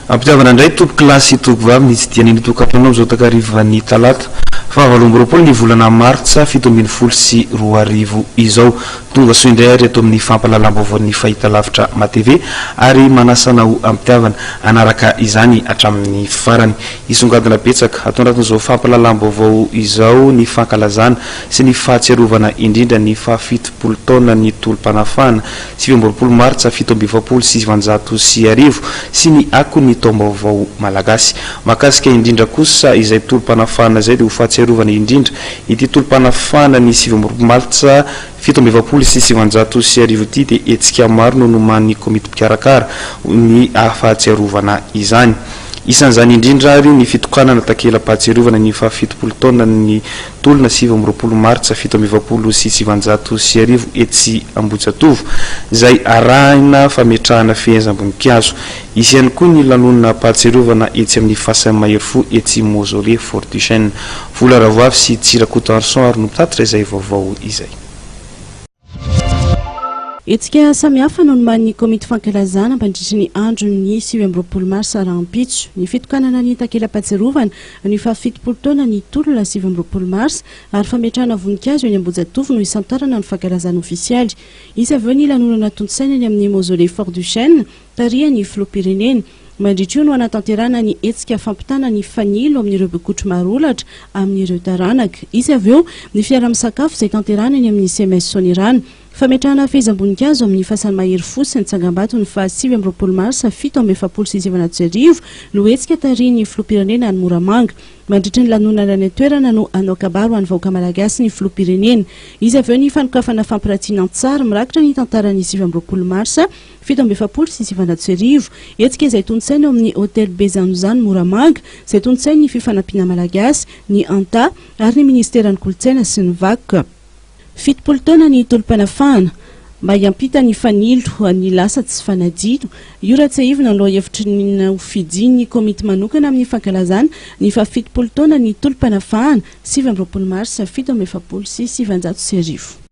Ampitiavana indray tompo kilasy tokovavy nisy dianiny tokatrano zao takarivany talata fa 7 ny volana martsa 2024 izao tonga soa indray ary ato amin'ny fampalalam-baovao fahita lavitra matv ary manasanao ampitiavana anaraka izany hatramin'ny farany isongadina betsaka atondratin zao fampalalam-baovao izao ny fankalazana sy ny fahatsiarovana indrindra ny fahafitopolo taona ny tolom-panafana 7 martsa 2026 sy ny akony tombaovao malagasy makasika indrindra kosa izay tolom-panafana zay dia ho fahatsiarovana indrindra ity tolom-panafana ny 7 martsa 2026 ity dia etsika maro no nomany komity mpikarakara ny fahatsiarovana izany isan'izany indrindra ary ny fitokanana takela-pahatsiarovana ny fahafitopolo taona ny tolona 7 martsa 2026 etsy Ambohijatovo izay arahina fametrahana fehezam-boninkazo isy ihany koa ny lanonana pahatsiarovana etsy amin'ny Fasainmahery etsy Mausolée Fort du Chêne vola ravoavy sy Tsirakoto Arson ary no mitatitra izay vaovao izay. Etsika samihafa no nomany komity fankalazana mandritra ny andro ny 7 marsa rahampitso ny fitokanana ny takela-pahatsiarovana ny fahafitopolo taona ny tolona 7 marsa ary fametrahana voninkazo eny Ambohijatovo no isantarana ny fankalazana ofisialy izy avy eo ny lanonana tontosaina eny amin'ny Mausolée Fort du Chêne tarihany filoham-pirenena mandritra io no anatanterana ny etsika fampitana ny fanilo amin'ireo bekotro marolatra amin'ireo taranaka izy avy eo ny fiara-misakafo izay tanterana eny amin'ny CMS Sonirana fametrahana fehezam-boninkazo amin'ny Fasainmahery sy ny Tsangam-bato ny fa 7 marsa 7 no etsika tarihany filoham-pirenena any Moramanga mandritra ny lanonana ny toerana no anao kabaro any vahoaka malagasy ny filoham-pirenena izy avy eo ny fanokafana fampiratiana tsara mirakitra ny tantarany 7 marsa 7 etsika izay tontosaina eo amin'ny hôtel Bezanozany Moramanga izay tontosaina ny fifanampiana malagasy ny anta ary ny ministeran'ny kolotsaina sy ny vakoka 7 taona ny tolom-panafana mba hiampita ny fanilo ny lasa tsy fanadino io raha tsy aivina aloha hevitry ny ofidiny komity manokana amin'ny fankalazana ny fa 7 taona ny tolom-panafana 7 marsa 7 sy 7